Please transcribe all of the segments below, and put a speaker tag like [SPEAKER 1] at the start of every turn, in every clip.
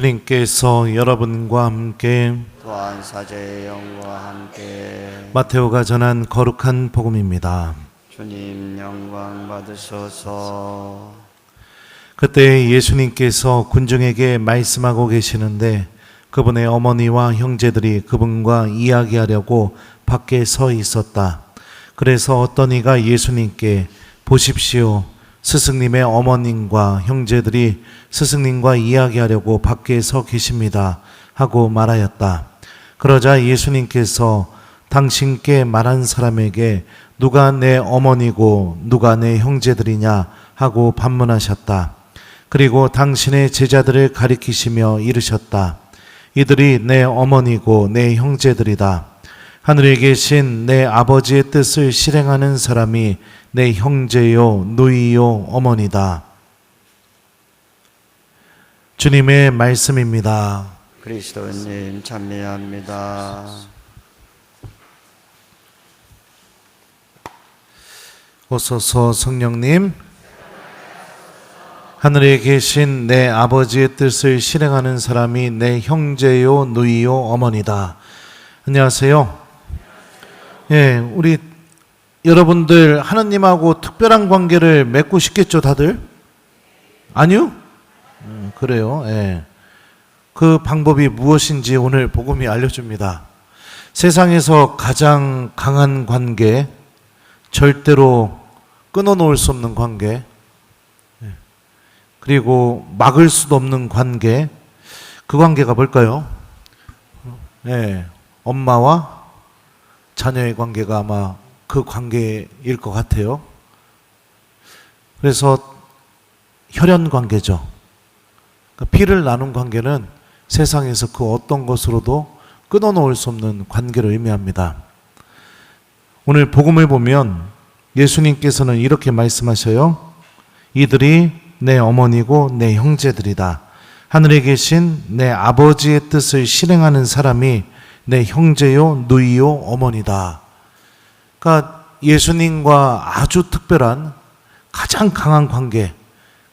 [SPEAKER 1] 주님께서 여러분과 함께
[SPEAKER 2] 또한 사제의 영과 함께
[SPEAKER 1] 마테오가 전한 거룩한 복음입니다.
[SPEAKER 2] 주님 영광 받으소서.
[SPEAKER 1] 그때 예수님께서 군중에게 말씀하고 계시는데 그분의 어머니와 형제들이 그분과 이야기하려고 밖에 서 있었다. 그래서 어떤 이가 예수님께 보십시오, 스승님의 어머님과 형제들이 스승님과 이야기하려고 밖에 서 계십니다 하고 말하였다. 그러자 예수님께서 당신께 말한 사람에게 누가 내 어머니고 누가 내 형제들이냐 하고 반문하셨다. 그리고 당신의 제자들을 가리키시며 이르셨다. 이들이 내 어머니고 내 형제들이다. 하늘에 계신 내 아버지의 뜻을 실행하는 사람이 내 형제요 누이요 어머니다. 주님의 말씀입니다.
[SPEAKER 2] 그리스도님 찬미합니다.
[SPEAKER 1] 오소서 성령님, 하늘에 계신 내 아버지의 뜻을 실행하는 사람이 내 형제요 누이요 어머니다. 안녕하세요. 예, 우리 여러분들 하느님하고 특별한 관계를 맺고 싶겠죠, 다들? 아니요? 그래요. 예. 그 방법이 무엇인지 오늘 복음이 알려줍니다. 세상에서 가장 강한 관계, 절대로 끊어놓을 수 없는 관계, 그리고 막을 수도 없는 관계, 그 관계가 뭘까요? 예, 엄마와 자녀의 관계가 아마 그 관계일 것 같아요. 그래서 혈연 관계죠. 그러니까 피를 나눈 관계는 세상에서 그 어떤 것으로도 끊어놓을 수 없는 관계를 의미합니다. 오늘 복음을 보면 예수님께서는 이렇게 말씀하셔요. 이들이 내 어머니고 내 형제들이다. 하늘에 계신 내 아버지의 뜻을 실행하는 사람이 내 형제요 누이요 어머니다. 그러니까 예수님과 아주 특별한 가장 강한 관계,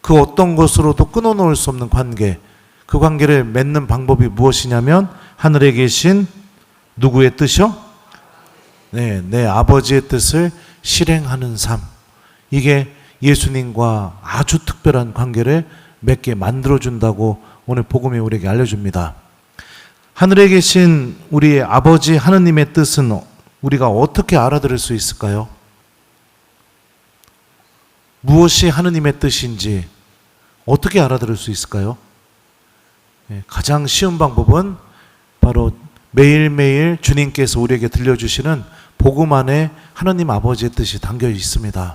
[SPEAKER 1] 그 어떤 것으로도 끊어놓을 수 없는 관계, 그 관계를 맺는 방법이 무엇이냐면 하늘에 계신 누구의 뜻이요? 네, 내 아버지의 뜻을 실행하는 삶. 이게 예수님과 아주 특별한 관계를 맺게 만들어준다고 오늘 복음이 우리에게 알려줍니다. 하늘에 계신 우리 아버지 하느님의 뜻은 우리가 어떻게 알아들을 수 있을까요? 무엇이 하느님의 뜻인지 어떻게 알아들을 수 있을까요? 가장 쉬운 방법은 바로 매일매일 주님께서 우리에게 들려주시는 복음 안에 하느님 아버지의 뜻이 담겨 있습니다.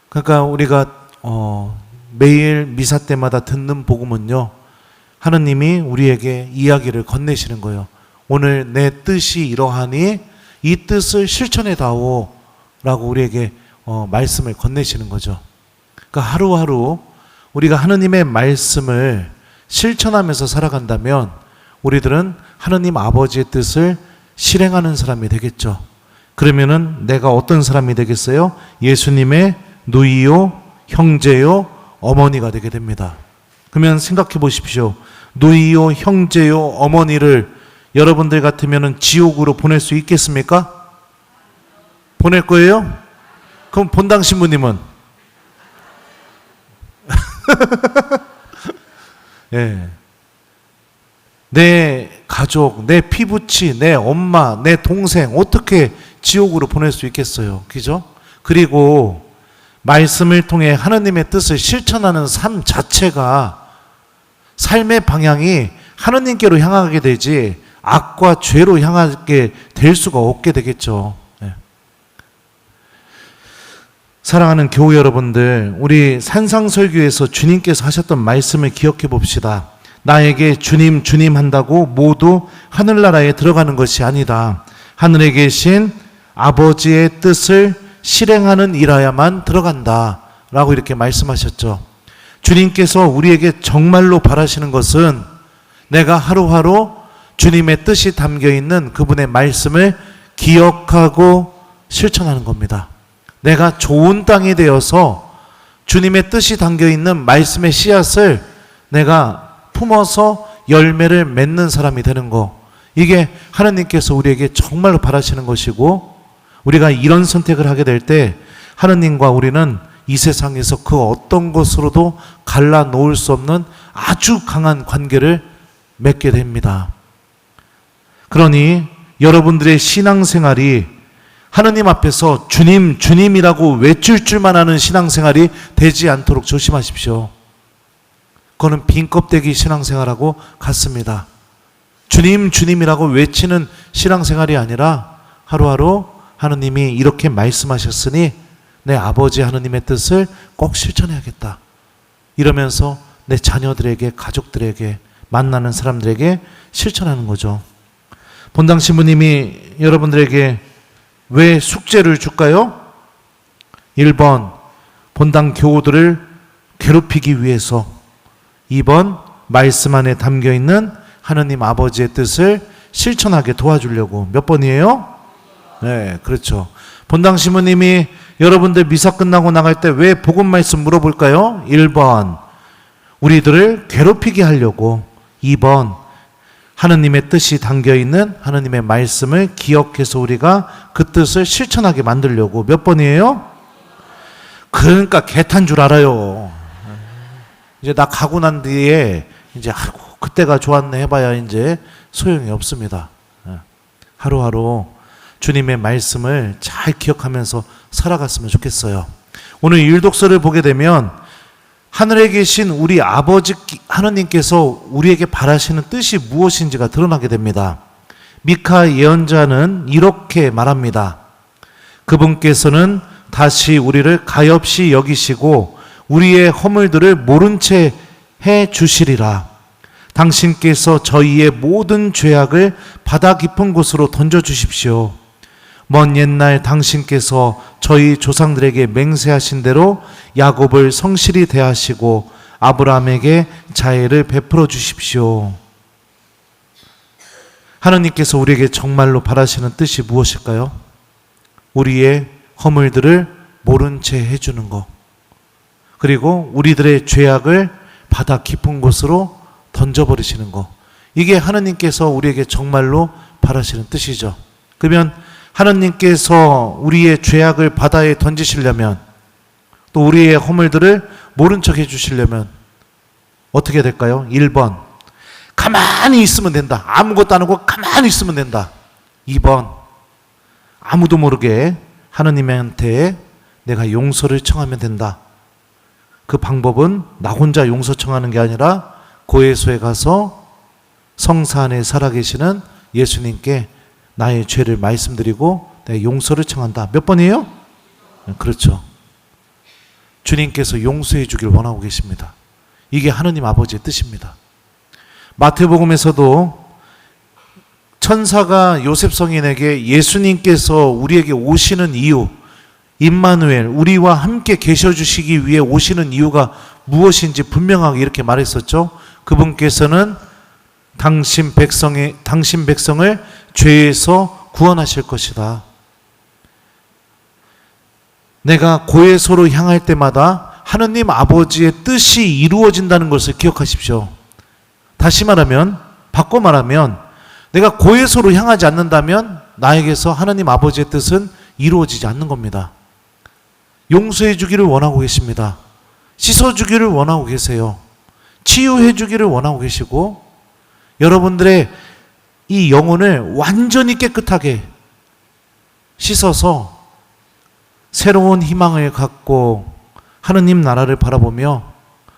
[SPEAKER 1] 그러니까 우리가 매일 미사 때마다 듣는 복음은요, 하느님이 우리에게 이야기를 건네시는 거예요. 오늘 내 뜻이 이러하니 이 뜻을 실천해다오 라고 우리에게 말씀을 건네시는 거죠. 그러니까 하루하루 우리가 하느님의 말씀을 실천하면서 살아간다면 우리들은 하느님 아버지의 뜻을 실행하는 사람이 되겠죠. 그러면은 내가 어떤 사람이 되겠어요? 예수님의 누이요, 형제요, 어머니가 되게 됩니다. 그러면 생각해 보십시오. 누이요, 형제요, 어머니를 여러분들 같으면 지옥으로 보낼 수 있겠습니까? 보낼 거예요? 그럼 본당 신부님은? 예. 내 가족, 내 피부치, 내 엄마, 내 동생 어떻게 지옥으로 보낼 수 있겠어요? 그죠? 그리고 말씀을 통해 하느님의 뜻을 실천하는 삶 자체가 삶의 방향이 하느님께로 향하게 되지 악과 죄로 향하게 될 수가 없게 되겠죠. 네. 사랑하는 교우 여러분들, 우리 산상설교에서 주님께서 하셨던 말씀을 기억해 봅시다. 나에게 주님 주님 한다고 모두 하늘나라에 들어가는 것이 아니다. 하늘에 계신 아버지의 뜻을 실행하는 일하야만 들어간다 라고 이렇게 말씀하셨죠. 주님께서 우리에게 정말로 바라시는 것은 내가 하루하루 주님의 뜻이 담겨있는 그분의 말씀을 기억하고 실천하는 겁니다. 내가 좋은 땅이 되어서 주님의 뜻이 담겨있는 말씀의 씨앗을 내가 품어서 열매를 맺는 사람이 되는 거, 이게 하나님께서 우리에게 정말로 바라시는 것이고, 우리가 이런 선택을 하게 될 때 하나님과 우리는 이 세상에서 그 어떤 것으로도 갈라놓을 수 없는 아주 강한 관계를 맺게 됩니다. 그러니 여러분들의 신앙생활이 하나님 앞에서 주님, 주님이라고 외칠 줄만 아는 신앙생활이 되지 않도록 조심하십시오. 그거는 빈 껍데기 신앙생활하고 같습니다. 주님, 주님이라고 외치는 신앙생활이 아니라 하루하루 하나님이 이렇게 말씀하셨으니 내 아버지 하나님의 뜻을 꼭 실천해야겠다, 이러면서 내 자녀들에게, 가족들에게, 만나는 사람들에게 실천하는 거죠. 본당 신부님이 여러분들에게 왜 숙제를 줄까요? 1번, 본당 교우들을 괴롭히기 위해서. 2번, 말씀 안에 담겨있는 하나님 아버지의 뜻을 실천하게 도와주려고. 몇 번이에요? 네, 그렇죠. 본당 신부님이 여러분들 미사 끝나고 나갈 때 왜 복음 말씀 물어볼까요? 1번, 우리들을 괴롭히게 하려고. 2번, 하나님의 뜻이 담겨있는 하나님의 말씀을 기억해서 우리가 그 뜻을 실천하게 만들려고. 몇 번이에요? 그러니까 개탄 줄 알아요. 이제 나 가고 난 뒤에 이제 아이고 그때가 좋았네 해봐야 이제 소용이 없습니다. 하루하루 주님의 말씀을 잘 기억하면서 살아갔으면 좋겠어요. 오늘 율독서를 보게 되면 하늘에 계신 우리 아버지 하나님께서 우리에게 바라시는 뜻이 무엇인지가 드러나게 됩니다. 미카 예언자는 이렇게 말합니다. 그분께서는 다시 우리를 가엾이 여기시고 우리의 허물들을 모른 채 해 주시리라. 당신께서 저희의 모든 죄악을 바다 깊은 곳으로 던져 주십시오. 먼 옛날 당신께서 저희 조상들에게 맹세하신 대로 야곱을 성실히 대하시고 아브라함에게 자애를 베풀어 주십시오. 하나님께서 우리에게 정말로 바라시는 뜻이 무엇일까요? 우리의 허물들을 모른 채 해주는 것, 그리고 우리들의 죄악을 바다 깊은 곳으로 던져버리시는 것, 이게 하나님께서 우리에게 정말로 바라시는 뜻이죠. 그러면 하나님께서 우리의 죄악을 바다에 던지시려면, 또 우리의 허물들을 모른 척 해주시려면 어떻게 될까요? 1번, 가만히 있으면 된다. 아무것도 안 하고 가만히 있으면 된다. 2번, 아무도 모르게 하나님한테 내가 용서를 청하면 된다. 그 방법은 나 혼자 용서 청하는 게 아니라 고해소에 가서 성사 안에 살아계시는 예수님께 나의 죄를 말씀드리고 내가 용서를 청한다. 몇 번이에요? 그렇죠. 주님께서 용서해 주길 원하고 계십니다. 이게 하나님 아버지의 뜻입니다. 마태복음에서도 천사가 요셉 성인에게 예수님께서 우리에게 오시는 이유, 임마누엘, 우리와 함께 계셔주시기 위해 오시는 이유가 무엇인지 분명하게 이렇게 말했었죠. 그분께서는 당신 백성을 죄에서 구원하실 것이다. 내가 고해소로 향할 때마다 하느님 아버지의 뜻이 이루어진다는 것을 기억하십시오. 다시 말하면, 바꿔 말하면, 내가 고해소로 향하지 않는다면 나에게서 하느님 아버지의 뜻은 이루어지지 않는 겁니다. 용서해 주기를 원하고 계십니다. 씻어 주기를 원하고 계세요. 치유해 주기를 원하고 계시고, 여러분들의 이 영혼을 완전히 깨끗하게 씻어서 새로운 희망을 갖고 하느님 나라를 바라보며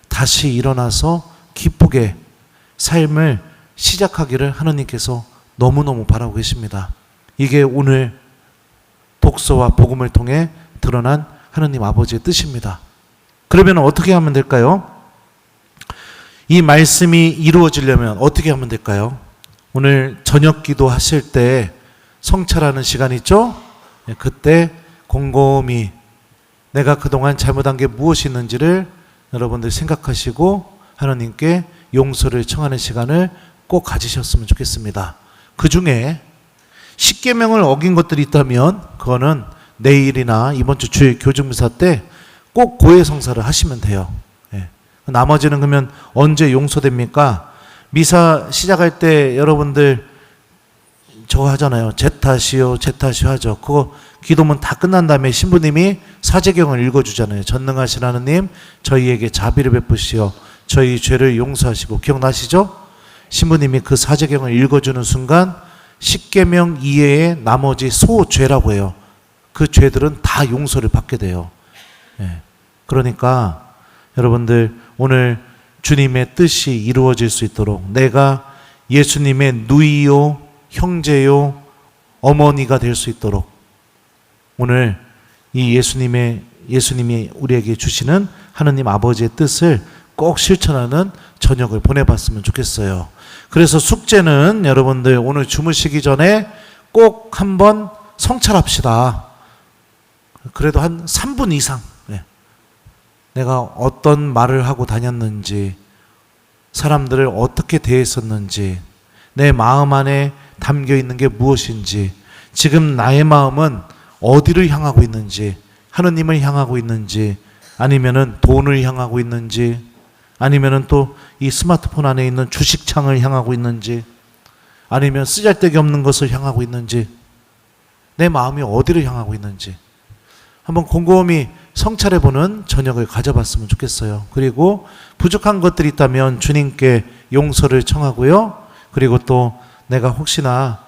[SPEAKER 1] 다시 일어나서 기쁘게 삶을 시작하기를 하느님께서 너무너무 바라고 계십니다. 이게 오늘 독서와 복음을 통해 드러난 하느님 아버지의 뜻입니다. 그러면 어떻게 하면 될까요? 이 말씀이 이루어지려면 어떻게 하면 될까요? 오늘 저녁 기도 하실 때 성찰하는 시간 있죠? 그때 곰곰이 내가 그동안 잘못한 게 무엇이 있는지를 여러분들 생각하시고 하나님께 용서를 청하는 시간을 꼭 가지셨으면 좋겠습니다. 그 중에 10계명을 어긴 것들이 있다면 그거는 내일이나 이번 주 주일 교정미사 때 꼭 고해성사를 하시면 돼요. 나머지는 그러면 언제 용서됩니까? 미사 시작할 때 여러분들 저거 하잖아요. 제 탓이요, 제 탓이요 하죠. 그거 기도문 다 끝난 다음에 신부님이 사제경을 읽어주잖아요. 전능하신 하느님, 저희에게 자비를 베푸시어 저희 죄를 용서하시고. 기억나시죠? 신부님이 그 사제경을 읽어주는 순간 십계명 이외의 나머지 소죄라고 해요. 그 죄들은 다 용서를 받게 돼요. 그러니까 여러분들 오늘 주님의 뜻이 이루어질 수 있도록 내가 예수님의 누이요, 형제요, 어머니가 될 수 있도록 오늘 이 예수님이 우리에게 주시는 하느님 아버지의 뜻을 꼭 실천하는 저녁을 보내봤으면 좋겠어요. 그래서 숙제는 여러분들 오늘 주무시기 전에 꼭 한번 성찰합시다. 그래도 한 3분 이상 내가 어떤 말을 하고 다녔는지, 사람들을 어떻게 대했었는지, 내 마음 안에 담겨 있는 게 무엇인지, 지금 나의 마음은 어디를 향하고 있는지, 하느님을 향하고 있는지, 아니면은 돈을 향하고 있는지, 아니면은 또 이 스마트폰 안에 있는 주식창을 향하고 있는지, 아니면 쓰잘데기 없는 것을 향하고 있는지, 내 마음이 어디를 향하고 있는지 한번 곰곰이 성찰해보는 저녁을 가져봤으면 좋겠어요. 그리고 부족한 것들이 있다면 주님께 용서를 청하고요. 그리고 또 내가 혹시나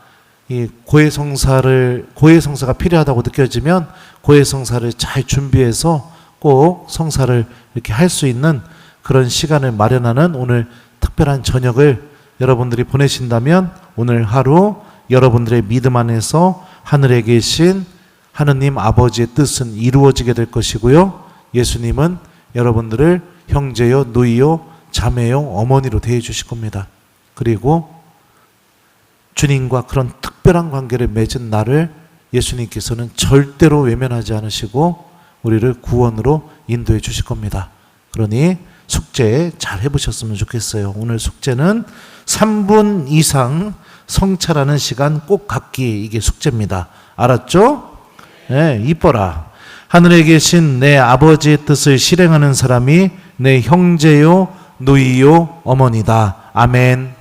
[SPEAKER 1] 이 고해성사가 필요하다고 느껴지면 고해성사를 잘 준비해서 꼭 성사를 이렇게 할 수 있는 그런 시간을 마련하는 오늘 특별한 저녁을 여러분들이 보내신다면 오늘 하루 여러분들의 믿음 안에서 하늘에 계신 하느님 아버지의 뜻은 이루어지게 될 것이고요. 예수님은 여러분들을 형제요, 누이요, 자매요, 어머니로 대해 주실 겁니다. 그리고 주님과 그런 특별한 관계를 맺은 나를 예수님께서는 절대로 외면하지 않으시고 우리를 구원으로 인도해 주실 겁니다. 그러니 숙제 잘 해보셨으면 좋겠어요. 오늘 숙제는 3분 이상 성찰하는 시간 꼭 갖기, 이게 숙제입니다. 알았죠? 네, 이뻐라. 하늘에 계신 내 아버지의 뜻을 실행하는 사람이 내 형제요, 누이요, 어머니다. 아멘.